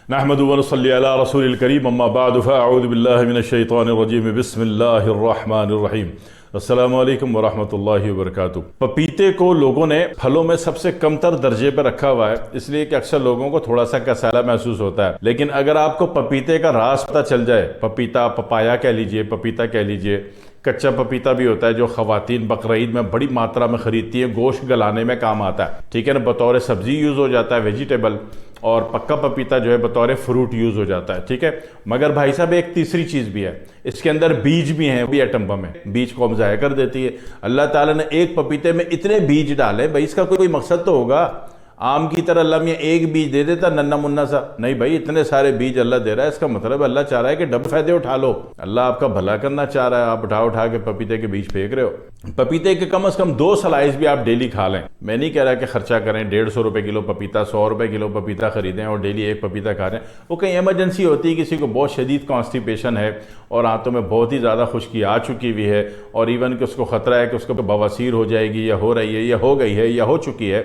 نحمد و نصلی علی رسول الکریم اما بعد فاعوذ باللہ من الشیطان الرجیم بسم اللہ الرحمن الرحیم السلام علیکم ورحمۃ اللہ وبرکاتہ۔ پپیتے کو لوگوں نے پھلوں میں سب سے کم تر درجے پہ رکھا ہوا ہے، اس لیے کہ اکثر لوگوں کو تھوڑا سا کسالہ محسوس ہوتا ہے، لیکن اگر آپ کو پپیتے کا راز پتہ چل جائے، پپیتا پپایا کہہ لیجئے، پپیتا کہہ لیجئے، کچا پپیتا بھی ہوتا ہے جو خواتین بقرعید میں بڑی ماترا میں خریدتی ہیں، گوشت گلانے میں کام آتا ہے، ٹھیک ہے نا، بطور سبزی یوز ہو جاتا ہے ویجیٹیبل، اور پکا پپیتا جو ہے بطور فروٹ یوز ہو جاتا ہے، ٹھیک ہے۔ مگر بھائی صاحب ایک تیسری چیز بھی ہے، اس کے اندر بیج بھی ہیں، وہ بھی ایٹم بم ہے، بیج کو ہم ضائع کر دیتی ہے۔ اللہ تعالیٰ نے ایک پپیتے میں اتنے بیج ڈالے، بھائی اس کا کوئی مقصد تو ہوگا، آم کی طرح اللہ میاں ایک بیج دے دیتا ننا منا سا، نہیں بھائی اتنے سارے بیج اللہ دے رہا ہے، اس کا مطلب اللہ چاہ رہا ہے کہ ڈبل فائدے اٹھا لو، اللہ آپ کا بھلا کرنا چاہ رہا ہے، آپ اٹھا کے پپیتے کے بیج پھینک رہے ہو۔ پپیتے کے کم از کم 2 سلائس بھی آپ ڈیلی کھا لیں، میں نہیں کہہ رہا کہ خرچہ کریں 150 روپے کلو پپیتا، 100 روپے کلو پپیتا خریدیں اور ڈیلی ایک پپیتا کھا رہے ہیں، وہ کہیں ایمرجنسی ہوتی ہے، کسی کو بہت شدید کانسٹیپیشن ہے اور آنتوں میں بہت ہی زیادہ خشکی آ چکی ہوئی ہے، اور ایون کہ اس کو خطرہ ہے کہ اس کو بواسیر ہو جائے گی یا ہو رہی ہے یا ہو گئی ہے یا ہو چکی ہے،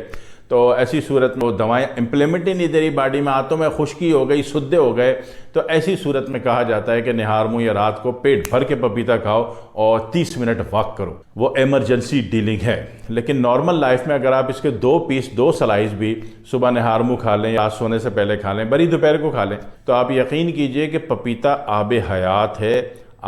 تو ایسی صورت میں وہ دوائیں امپلیمنٹ ہی نہیں دے رہی باڈی میں، آنتوں میں خشکی ہو گئی، سدے ہو گئے، تو ایسی صورت میں کہا جاتا ہے کہ نہار منہ یا رات کو پیٹ بھر کے پپیتا کھاؤ اور 30 منٹ واک کرو، وہ ایمرجنسی ڈیلنگ ہے۔ لیکن نارمل لائف میں اگر آپ اس کے 2 پیس 2 سلائس بھی صبح نہار منہ کھا لیں یا سونے سے پہلے کھا لیں، بری دوپہر کو کھا لیں، تو آپ یقین کیجئے کہ پپیتا آب حیات ہے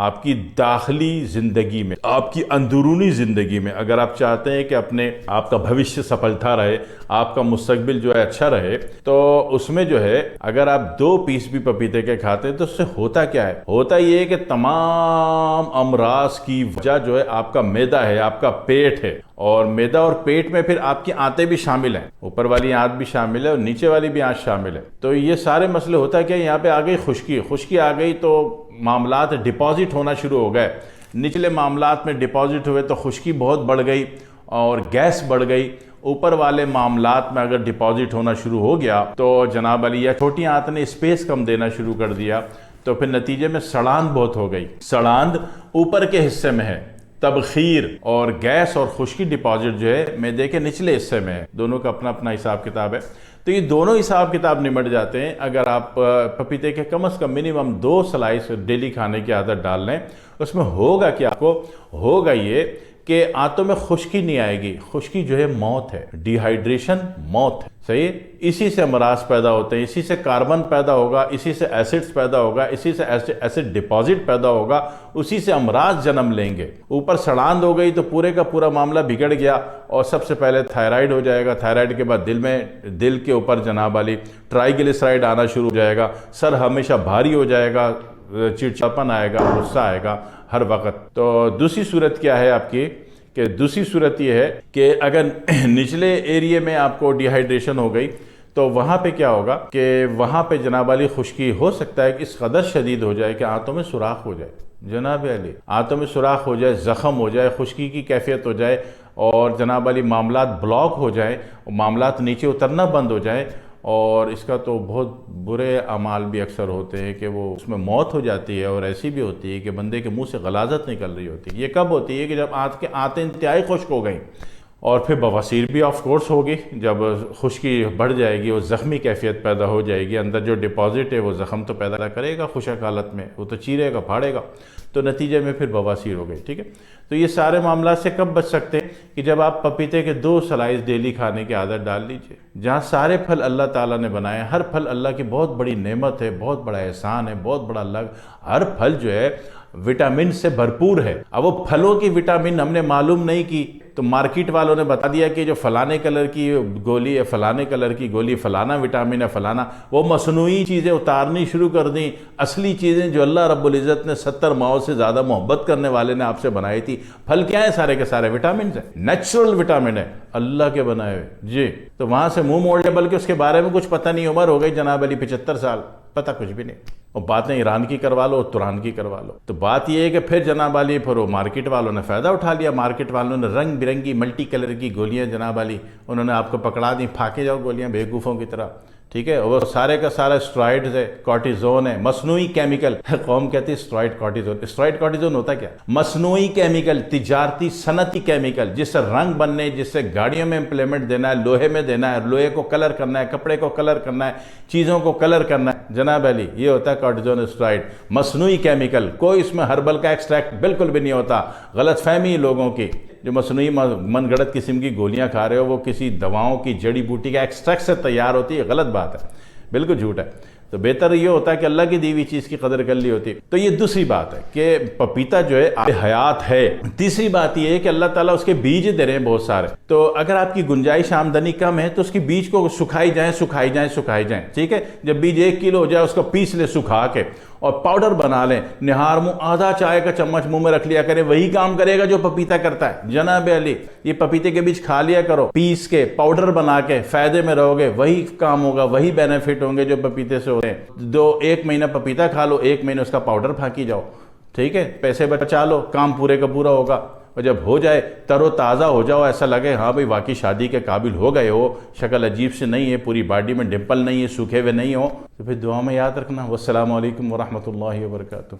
آپ کی داخلی زندگی میں، آپ کی اندرونی زندگی میں۔ اگر آپ چاہتے ہیں کہ آپ کا بھوشیہ سفلتا رہے، آپ کا مستقبل جو ہے اچھا رہے، تو اس میں جو ہے اگر آپ 2 پیس بھی پپیتے کے کھاتے ہیں تو اس سے ہوتا کیا ہے؟ ہوتا یہ ہے کہ تمام امراض کی وجہ جو ہے آپ کا معدہ ہے، آپ کا پیٹ ہے، اور معدہ اور پیٹ میں پھر آپ کی آنتیں بھی شامل ہیں، اوپر والی آنت بھی شامل ہے اور نیچے والی بھی آنت شامل ہے، تو یہ سارے مسئلے ہوتا ہے کہ یہاں پہ آ گئی خشکی آ گئی تو معاملات ڈپازٹ ہونا شروع ہو گئے، نچلے معاملات میں ڈپازٹ ہوئے تو خشکی بہت بڑھ گئی اور گیس بڑھ گئی، اوپر والے معاملات میں اگر ڈپازٹ ہونا شروع ہو گیا تو جناب علی یا چھوٹی آنت نے اسپیس کم دینا شروع کر دیا، تو پھر نتیجے میں سڑاند بہت ہو گئی، سڑاند اوپر کے حصے میں ہے، تبخیر اور گیس اور خشکی ڈپازٹ جو ہے معدے کے نچلے حصے میں ہے، دونوں کا اپنا اپنا حساب کتاب ہے، تو یہ دونوں حساب کتاب نمٹ جاتے ہیں اگر آپ پپیتے کے کم از کم منیمم 2 سلائس ڈیلی کھانے کی عادت ڈال لیں۔ اس میں ہوگا کیا؟ آپ کو ہوگا یہ کہ آنتوں میں خشکی نہیں آئے گی، خشکی جو ہے موت ہے، ڈی ہائیڈریشن موت ہے، صحیح؟ اسی سے امراض پیدا ہوتے ہیں، اسی سے کاربن پیدا ہوگا، اسی سے ایسڈز پیدا ہوگا، اسی سے ایسڈ ڈپازٹ پیدا ہوگا، اسی سے امراض جنم لیں گے۔ اوپر سڑاند ہو گئی تو پورے کا پورا معاملہ بگڑ گیا، اور سب سے پہلے تھائرائیڈ ہو جائے گا، تھائرائیڈ کے بعد دل کے اوپر جناب علی ٹرائیگلیسرائڈ آنا شروع ہو جائے گا، سر ہمیشہ بھاری ہو جائے گا، چڑچڑاپن آئے گا، غصہ آئے گا ہر وقت۔ تو دوسری صورت کیا ہے آپ کی کہ دوسری صورت یہ ہے کہ اگر نچلے ایریے میں آپ کو ڈی ہائیڈریشن ہو گئی تو وہاں پہ کیا ہوگا کہ وہاں پہ جناب علی خشکی ہو سکتا ہے کہ اس قدر شدید ہو جائے کہ آنتوں میں سوراخ ہو جائے، جناب علی آنتوں میں سوراخ ہو جائے، زخم ہو جائے، خشکی کی کیفیت ہو جائے، اور جناب علی معاملات بلاک ہو جائیں، معاملات نیچے اترنا بند ہو جائیں، اور اس کا تو بہت برے اعمال بھی اکثر ہوتے ہیں کہ وہ اس میں موت ہو جاتی ہے، اور ایسی بھی ہوتی ہے کہ بندے کے منہ سے غلاظت نکل رہی ہوتی ہے۔ یہ کب ہوتی ہے کہ جب آنتیں انتہائی خشک ہو گئیں، اور پھر بواسیر بھی آف کورس ہوگی، جب خشکی بڑھ جائے گی اور زخمی کیفیت پیدا ہو جائے گی، اندر جو ڈپازٹ ہے وہ زخم تو پیدا کرے گا خشک حالت میں، وہ تو چیرے گا پھاڑے گا، تو نتیجے میں پھر بواسیر ہو گئی، ٹھیک ہے۔ تو یہ سارے معاملات سے کب بچ سکتے ہیں کہ جب آپ پپیتے کے 2 سلائس ڈیلی کھانے کی عادت ڈال لیجئے، جہاں سارے پھل اللہ تعالیٰ نے بنائے ہیں، ہر پھل اللہ کی بہت بڑی نعمت ہے، بہت بڑا احسان ہے، بہت بڑا اللہ، ہر پھل جو ہے وٹامن سے بھرپور ہے۔ اب وہ پھلوں کی وٹامن ہم نے معلوم نہیں کی تو مارکیٹ والوں نے بتا دیا کہ جو فلانے کلر کی گولی ہے، فلانے کلر کی گولی، فلانا وٹامن ہے، فلانا، وہ مصنوعی چیزیں اتارنی شروع کر دیں، اصلی چیزیں جو اللہ رب العزت نے 70 ماؤں سے زیادہ محبت کرنے والے نے آپ سے بنائی تھی۔ پھل کیا ہے؟ سارے کے سارے وٹامنز ہیں، نیچرل وٹامن ہے، اللہ کے بنائے ہوئے، جی۔ تو وہاں سے منہ موڑ لے، بلکہ اس کے بارے میں کچھ پتہ نہیں، عمر ہو گئی جناب علی 75 سال، پتہ کچھ بھی نہیں، اور باتیں ایران کی کروا لو، تران کی کروا لو۔ تو بات یہ ہے کہ پھر جناب علی پھر وہ مارکیٹ والوں نے فائدہ اٹھا لیا، مارکیٹ والوں نے رنگ برنگی ملٹی کلر کی گولیاں جناب علی انہوں نے آپ کو پکڑا دیں، پھاکے جاؤ گولیاں بیوقوفوں کی طرح، ٹھیک ہے، وہ سارے کا سارا اسٹرائڈز ہے، کارٹیزون ہے، مصنوعی کیمیکل قوم کہتی ہے اسٹرائڈ کارٹیزون۔ اسٹرائڈ کارٹیزون ہوتا کیا؟ مصنوعی کیمیکل، تجارتی صنعتی کیمیکل، جس سے رنگ بننے، جس سے گاڑیوں میں امپلیمنٹ دینا ہے، لوہے میں دینا ہے، لوہے کو کلر کرنا ہے، کپڑے کو کلر کرنا ہے، چیزوں کو کلر کرنا ہے، جناب علی یہ ہوتا ہے کارٹیزون اسٹرائڈ، مصنوعی کیمیکل۔ کوئی اس میں ہربل کا ایکسٹریکٹ بالکل بھی نہیں ہوتا۔ غلط فہمی لوگوں کی، جو مصنوعی من گھڑت قسم کی گولیاں کھا رہے ہو وہ کسی دواؤں کی جڑی بوٹی کا ایکسٹریکٹ سے تیار ہوتی ہے، غلط بات ہے، بالکل جھوٹ ہے۔ تو بہتر یہ ہوتا ہے کہ اللہ کی دی ہوئی چیز کی قدر کر لی ہوتی۔ تو یہ دوسری بات ہے کہ پپیتا جو ہے حیات ہے۔ تیسری بات یہ ہے کہ اللہ تعالیٰ اس کے بیج دے رہے ہیں بہت سارے، تو اگر آپ کی گنجائش آمدنی کم ہے تو اس کی بیج کو سکھائی جائیں، ٹھیک ہے۔ جب بیج 1 کلو ہو جائے اس کو پیس لے سکھا کے اور پاؤڈر بنا لیں، نہار منہ آدھا چائے کا چمچ منہ میں رکھ لیا کریں، وہی کام کرے گا جو پپیتا کرتا ہے، جناب علی یہ پپیتے کے بیج کھا لیا کرو، پیس کے پاؤڈر بنا کے فائدے میں رہو گے، وہی کام ہوگا، وہی بینیفٹ ہوں گے جو پپیتے سے ہوتے ہیں۔ 1 مہینہ پپیتا کھا لو، 1 مہینہ اس کا پاؤڈر پھانکی جاؤ، ٹھیک ہے، پیسے بچا لو، کام پورے کا پورا ہوگا۔ اور جب ہو جائے تر و تازہ ہو جاؤ، ایسا لگے ہاں بھئی واقعی شادی کے قابل ہو گئے ہو، شکل عجیب سے نہیں ہے، پوری باڈی میں ڈمپل نہیں ہے، سوکھے ہوئے نہیں ہو، تو پھر دعا میں یاد رکھنا۔ والسلام علیکم ورحمۃ اللہ وبرکاتہ۔